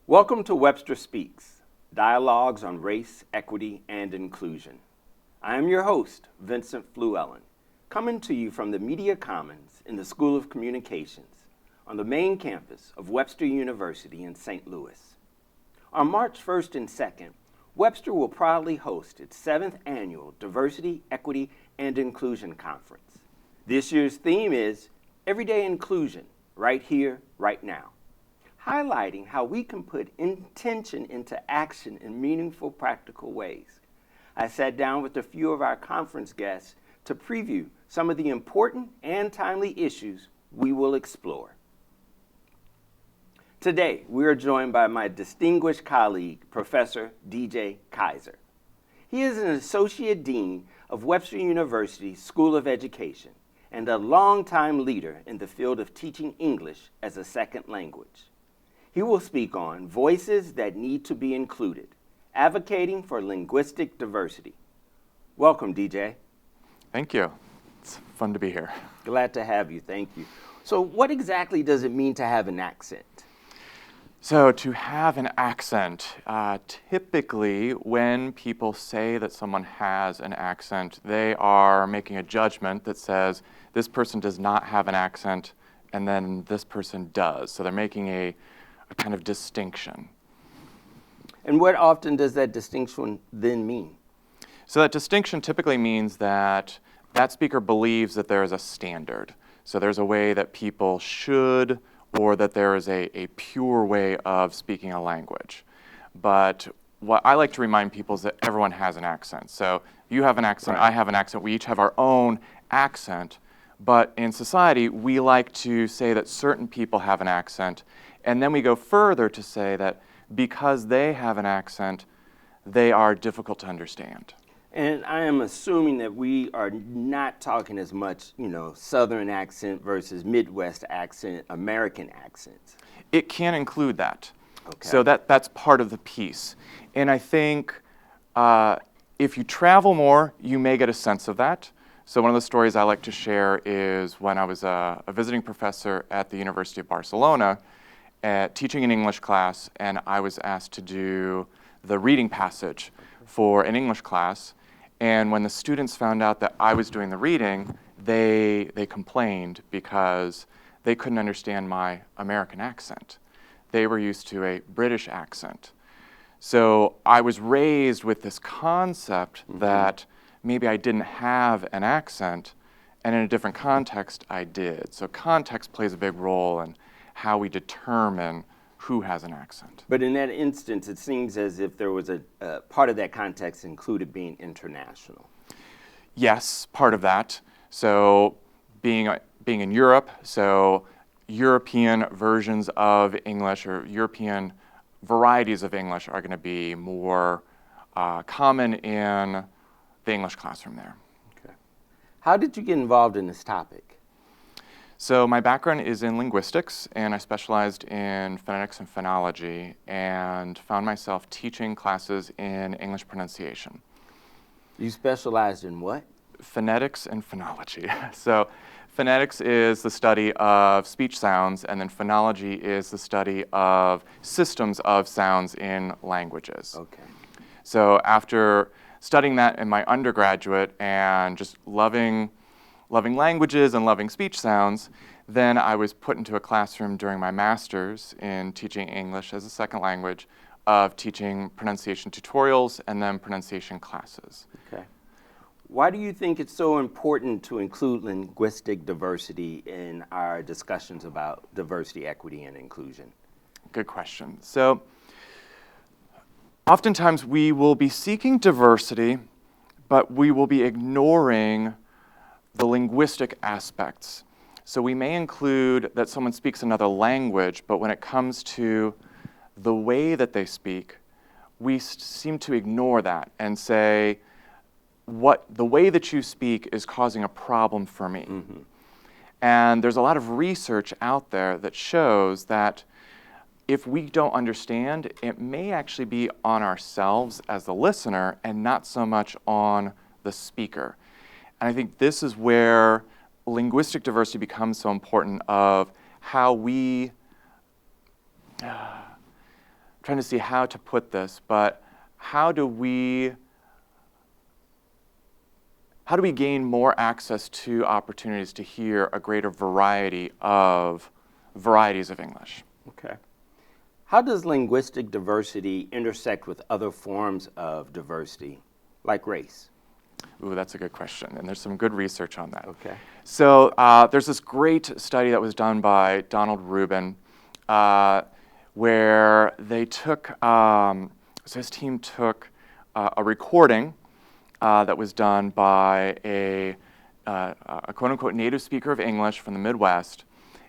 Welcome to Webster Speaks, dialogues on race, equity, and inclusion. I am your host, Vincent Flewellen, coming to you from the Media Commons in the School of Communications on the main campus of Webster University in St. Louis. On March 1st and 2nd, Webster will proudly host its 7th annual Diversity, Equity, and Inclusion Conference. This year's theme is Everyday Inclusion, right here, right now, highlighting how we can put intention into action in meaningful, practical ways. I sat down with a few of our conference guests to preview some of the important and timely issues we will explore. Today, we are joined by my distinguished colleague, Professor DJ Kaiser. He is an Associate Dean of Webster University School of Education and a longtime leader in the field of teaching English as a second language. He will speak on voices that need to be included, advocating for linguistic diversity. Welcome, DJ. Thank you. It's fun to be here. Glad to have you. Thank you. So what exactly does it mean to have an accent? So to have an accent, typically when people say that someone has an accent, they are making a judgment that says this person does not have an accent and then this person does. So they're making a kind of distinction. And what often does that distinction then mean? So that distinction typically means that that speaker believes that there is a standard. So there's a way that people should, or that there is a pure way of speaking a language. But what I like to remind people is that everyone has an accent. So you have an accent, Right. I have an accent, we each have our own accent. But in society, we like to say that certain people have an accent, and then we go further to say that because they have an accent, they are difficult to understand. And I am assuming that we are not talking as much, Southern accent versus Midwest accent, American accents. It can include that. Okay. So that's part of the piece. And I think if you travel more, you may get a sense of that. So one of the stories I like to share is when I was a visiting professor at the University of Barcelona, teaching an English class, and I was asked to do the reading passage for an English class. And when the students found out that I was doing the reading, they complained because they couldn't understand my American accent. They were used to a British accent. So I was raised with this concept that maybe I didn't have an accent, and in a different context, I did. So context plays a big role in how we determine who has an accent. But in that instance, it seems as if there was a part of that context included being international. Yes, part of that. So being in Europe, so European versions of English or European varieties of English are going to be more common in the English classroom there. Okay. How did you get involved in this topic? So my background is in linguistics, and I specialized in phonetics and phonology, and found myself teaching classes in English pronunciation. You specialized in what? Phonetics and phonology. So phonetics is the study of speech sounds, and then phonology is the study of systems of sounds in languages. Okay. So after studying that in my undergraduate and just loving languages and loving speech sounds, then I was put into a classroom during my master's in teaching English as a second language, of teaching pronunciation tutorials and then pronunciation classes. Okay. Why do you think it's so important to include linguistic diversity in our discussions about diversity, equity, and inclusion? Good question. So oftentimes we will be seeking diversity, but we will be ignoring the linguistic aspects. So we may include that someone speaks another language, but when it comes to the way that they speak, we seem to ignore that and say, the way that you speak is causing a problem for me. Mm-hmm. And there's a lot of research out there that shows that if we don't understand, it may actually be on ourselves as the listener and not so much on the speaker. And I think this is where linguistic diversity becomes so important, of how we trying to see how to put this, but how do we gain more access to opportunities to hear a greater varieties of English? Okay. How does linguistic diversity intersect with other forms of diversity, like race? Ooh, that's a good question, and there's some good research on that. Okay. So there's this great study that was done by Donald Rubin, where they took, so his team took a recording that was done by a quote-unquote native speaker of English from the Midwest,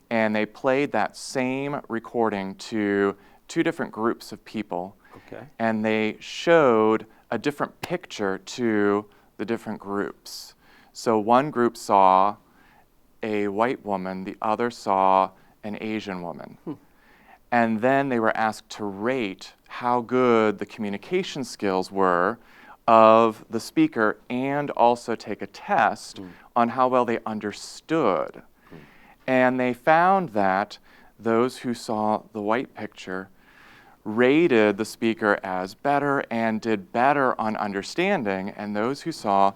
and they played that same recording to two different groups of people, Okay. and they showed a different picture to the different groups. So one group saw a white woman, the other saw an Asian woman. And then they were asked to rate how good the communication skills were of the speaker and also take a test on how well they understood. And they found that those who saw the white picture rated the speaker as better and did better on understanding, and those who saw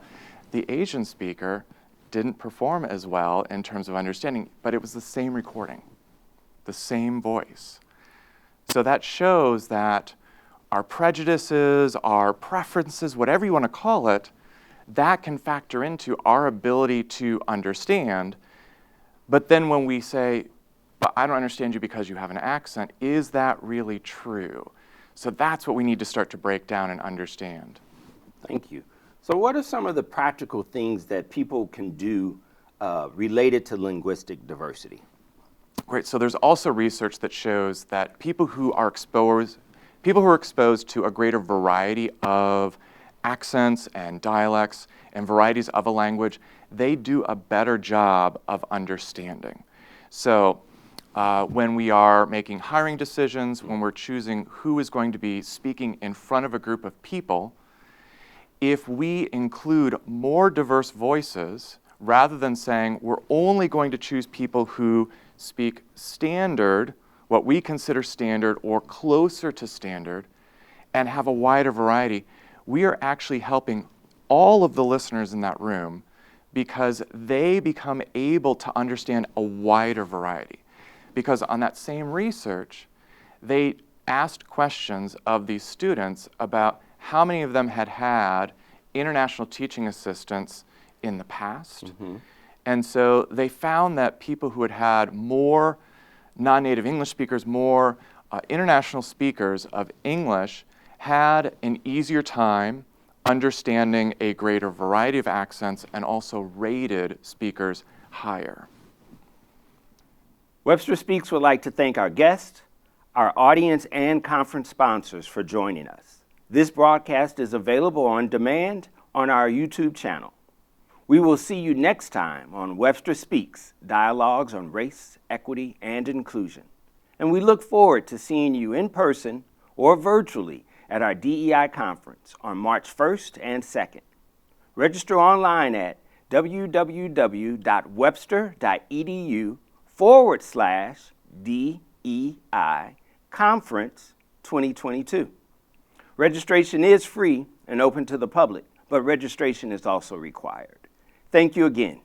the Asian speaker didn't perform as well in terms of understanding, but it was the same recording, the same voice. So that shows that our prejudices, our preferences, whatever you want to call it, that can factor into our ability to understand. But then when we say, but I don't understand you because you have an accent, is that really true? So that's what we need to start to break down and understand. Thank you. So what are some of the practical things that people can do related to linguistic diversity? Great. So there's also research that shows that people who are exposed to a greater variety of accents and dialects and varieties of a language, they do a better job of understanding. So when we are making hiring decisions, when we're choosing who is going to be speaking in front of a group of people, if we include more diverse voices, rather than saying we're only going to choose people who speak standard, what we consider standard or closer to standard, and have a wider variety, we are actually helping all of the listeners in that room because they become able to understand a wider variety. Because on that same research, they asked questions of these students about how many of them had had international teaching assistants in the past. And so they found that people who had had more non-native English speakers, more international speakers of English, had an easier time understanding a greater variety of accents and also rated speakers higher. Webster Speaks would like to thank our guests, our audience, and conference sponsors for joining us. This broadcast is available on demand on our YouTube channel. We will see you next time on Webster Speaks, Dialogues on Race, Equity, and Inclusion. And we look forward to seeing you in person or virtually at our DEI conference on March 1st and 2nd. Register online at www.webster.edu/DEI Conference 2022. Registration is free and open to the public, but registration is also required. Thank you again.